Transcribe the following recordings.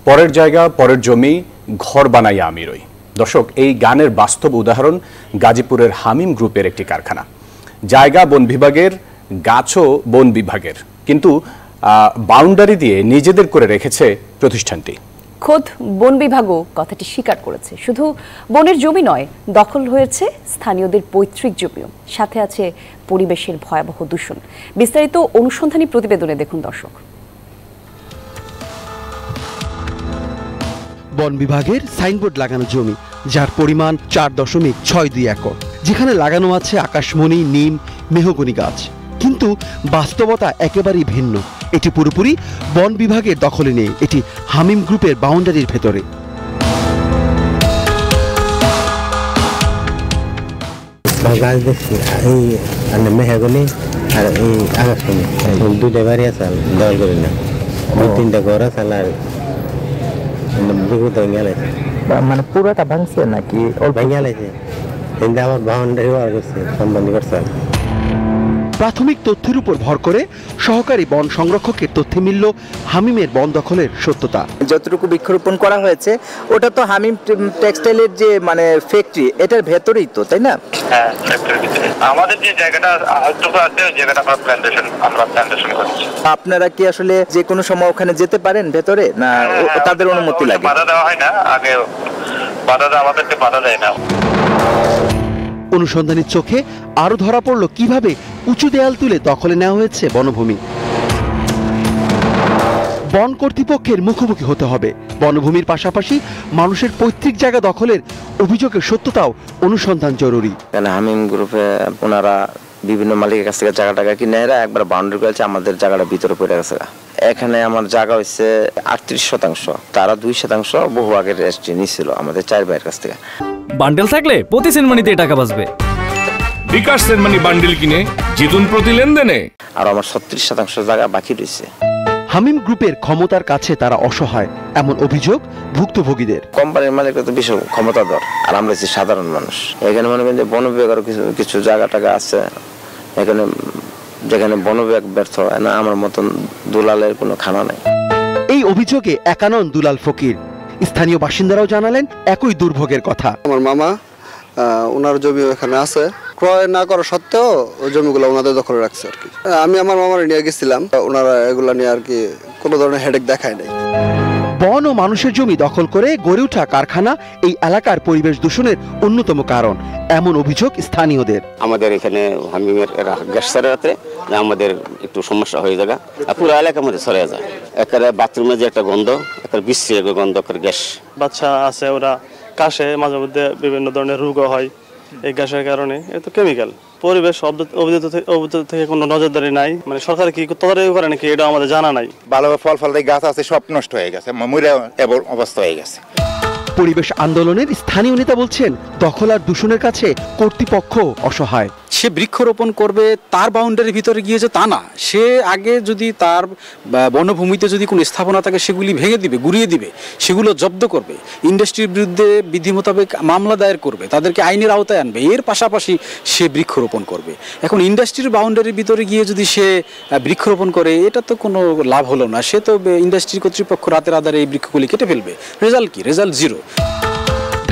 পরের জায়গা পরের জমি ঘর বানাইয়া আমি রই। দর্শক, এই গানের বাস্তব উদাহরণ গাজীপুরের হামিম গ্রুপের একটি কারখানা। জায়গা বন বিভাগের, গাছও বন বিভাগের, কিন্তু বাউন্ডারি দিয়ে নিজেদের করে রেখেছে প্রতিষ্ঠানটি। খোদ বন বিভাগও কথাটি স্বীকার করেছে। শুধু বনের জমি নয়, দখল হয়েছে স্থানীয়দের পৈতৃক জমিও, সাথে আছে পরিবেশের ভয়াবহ দূষণ। বিস্তারিত অনুসন্ধানী প্রতিবেদনে দেখুন দর্শক। বন বিভাগের সাইনবোর্ড লাগানো জমি, যার পরিমাণ 4.62 একর, যেখানে লাগানো আছে আকাশমণি, নিম, মেহগনি গাছ। কিন্তু বাস্তবতা একেবারেই ভিন্ন। এটি পুরোপুরি বন বিভাগের দখলে নেই, এটি হামিম গ্রুপের বাউন্ডারির ভেতরে। মেহগনি আর এই আকাশমণি দুইটা বাড়ি আছে, দল করি না, 2-3টা ঘর আছে। আর মানে পুরোটা ভাঙছে নাকি ভেঙে গেছে? কিন্তু আমার বাউন্ডারি ওয়ার করছে, সম্বন্ধী করছে। প্রাথমিক তথ্যের উপর ভর করে সহকারী বন সংরক্ষকের তথ্যে মিলল হামিমের বন দখলের সত্যতা। যতটুকু বৃক্ষরোপণ করা হয়েছে ওটা তো হামিম টেক্সটাইলের যে মানে ফ্যাক্টরি, এটার ভেতরেই তো, তাই না? হ্যাঁ, আমাদের যে জায়গাটা আছে ওই জায়গাটা আমরা প্ল্যান্টেশন করছি। আপনারা কি আসলে যে কোনো সময় ওখানে যেতে পারেন ভেতরে, না তাদের অনুমতি লাগে? বাধা দেওয়া হয় না, আগে আমাদেরকে বাধা দেয় না। অনুসন্ধানের চোখে আরো ধরা পড়ল কিভাবে উঁচু দেয়াল তুলে দখলে নেওয়া হয়েছে বনভূমি। বন কর্তৃপক্ষের মুখোমুখি হতে হবে। বনভূমির পাশাপাশি মানুষের পৈতৃক জায়গা দখলের অভিযোগের সত্যতাও অনুসন্ধান জরুরি। হামিম গ্রুপে ওনারা বিভিন্ন মালিকের কাছ থেকে জায়গাটা কিনে এরা একবার বাউন্ডারি করেছে, আমাদের জায়গাটা ভিতরে পড়ে গেছে। এখানে আমার জায়গা হচ্ছে 38%, তারা 2% বহু আগের রেজিস্ট্রি নিছিল আমাদের 4 ভাইয়ের কাছ থেকে। বান্ডেল থাকলে প্রতি সেনমানিতে টাকা বাঁচবে। বিকাশ সেনমানি বান্ডেল কিনে জিতুন প্রতি লেনদেনে। আর আমার 36% জায়গা বাকি রয়েছে। হামিম গ্রুপের ক্ষমতার কাছে তারা অসহায়, এমন অভিযোগ ভুক্তভোগীদের। কোম্পানির মালিকরা তো বিশাল ক্ষমতাধর, আর আমরা হচ্ছি সাধারণ মানুষ। এখানে মনে করেন যে বন বিভাগের কিছু জায়গা টাকা আছে, এখানে যেখানে বন বিভাগ ব্যর্থ হয় না, আমার মতন দুলালের কোনো খানা নাই। এই অভিযোগে একা নন দুলাল ফকির, স্থানীয় বাসিন্দারাও জানালেন একই দুর্ভোগের কথা। আমার মামা ওনার জমি এখানে আছে, ক্রয় না করা সত্ত্বেও ওই জমিগুলো ওনাদের দখলে রাখছে আর কি। আমি আমার মামার নিয়ে গেছিলাম, ওনারা এগুলা নিয়ে আর কি কোনো ধরনের হেডেক দেখায় নাই। বন ও মানুষের জমি দখল করে গড়ে ওঠা কারখানা এই এলাকার পরিবেশ দূষণের অন্যতম কারণ, এমন অভিযোগ স্থানীয়দের। আমাদের এখানে হামিমের গ্যাস ছড়াতে আমাদের একটু সমস্যা হয়ে যায়, পুরো এলাকার মধ্যে ছড়িয়ে যায়। একেবারে বাথরুমে যে একটা গন্ধ, একটা বিশ্রী গন্ধ, গ্যাস। বাচ্চা আছে, ওরা কাশে, মাঝে মধ্যে বিভিন্ন ধরনের রোগও হয় এই গ্যাসের কারণে। এটা তো কেমিক্যাল। পরিবেশ অভিযোগ থেকে কোনো নজরদারি নাই, মানে সরকার কি তদারকি করে নাকি এটা আমাদের জানা নাই। ভালো ফল গাছ আছে, সব নষ্ট হয়ে গেছে, মরে অবস্থা হয়ে গেছে। পরিবেশ আন্দোলনের স্থানীয় নেতা বলছেন দখল আর দূষণের কাছে কর্তৃপক্ষ অসহায়। সে বৃক্ষরোপণ করবে তার বাউন্ডারির ভিতরে গিয়ে যে তা না, সে আগে যদি তার বনভূমিতে যদি কোনো স্থাপনা থাকে সেগুলি ভেঙে দিবে, গুড়িয়ে দিবে, সেগুলো জব্দ করবে, ইন্ডাস্ট্রির বিরুদ্ধে বিধি মোতাবেক মামলা দায়ের করবে, তাদেরকে আইনের আওতায় আনবে, এর পাশাপাশি সে বৃক্ষরোপণ করবে। এখন ইন্ডাস্ট্রির বাউন্ডারির ভিতরে গিয়ে যদি সে বৃক্ষরোপণ করে, এটা তো কোনো লাভ হলো না। সে তো ইন্ডাস্ট্রি কর্তৃপক্ষ রাতের আধারে এই বৃক্ষগুলি কেটে ফেলবে। রেজাল্ট কি? Result zero.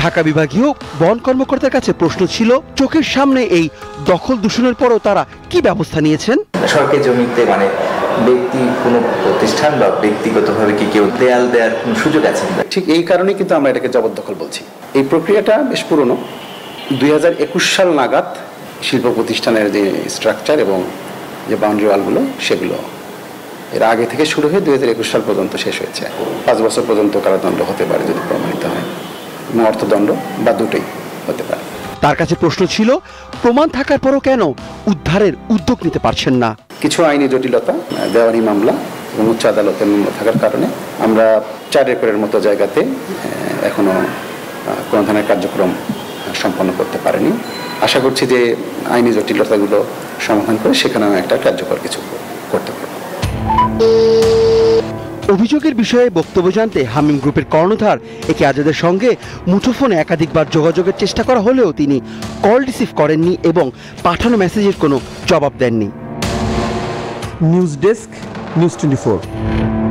ঢাকা বিভাগীয় বন কর্মকর্তার কাছে প্রশ্ন ছিল, চোখের সামনে এই দখল দূষণের পরও তারা কি ব্যবস্থা নিয়েছেন? সরকারি জমিতে মানে ব্যক্তি কোনো প্রতিষ্ঠান বা ব্যক্তিগতভাবে কি কেউ দেয়াল দেওয়ার কোনো সুযোগ আছে? ঠিক এই কারণেই কিন্তু আমরা এটাকে জবরদখল বলছি। এই প্রক্রিয়াটা বেশ পুরনো, 2021 সাল নাগাদ শিল্প প্রতিষ্ঠানের যে স্ট্রাকচার এবং যে বাউন্ডারি ওয়ালগুলো সেগুলো এর আগে থেকে শুরু হয়ে 2021 সাল পর্যন্ত শেষ হয়েছে। 5 বছর পর্যন্ত কারাদণ্ড হতে পারে যদি প্রমাণিত হয়, অর্থদণ্ড বা দুটোই হতে পারে। তার কাছে প্রশ্ন ছিল, প্রমাণ থাকার পরও কেন উদ্ধারের উদ্যোগ নিতে পারছেন না? কিছু আইনি জটিলতা, দেওয়ানি মামলা এবং উচ্চ আদালতের মামলা থাকার কারণে আমরা 4 একরের মতো জায়গাতে এখনো কোনো ধরনের কার্যক্রম সম্পন্ন করতে পারিনি। আশা করছি যে আইনি জটিলতাগুলো সমাধান করে সেখানে একটা কার্যকর কিছু করতে পারব। অভিযোগের বিষয়ে বক্তব্য জানতে হামিম গ্রুপের কর্ণধার একে আজাদের সঙ্গে মুঠোফোনে একাধিকবার যোগাযোগের চেষ্টা করা হলেও তিনি কল রিসিভ করেননি এবং পাঠানো মেসেজের কোনো জবাব দেননি। News desk, news 24।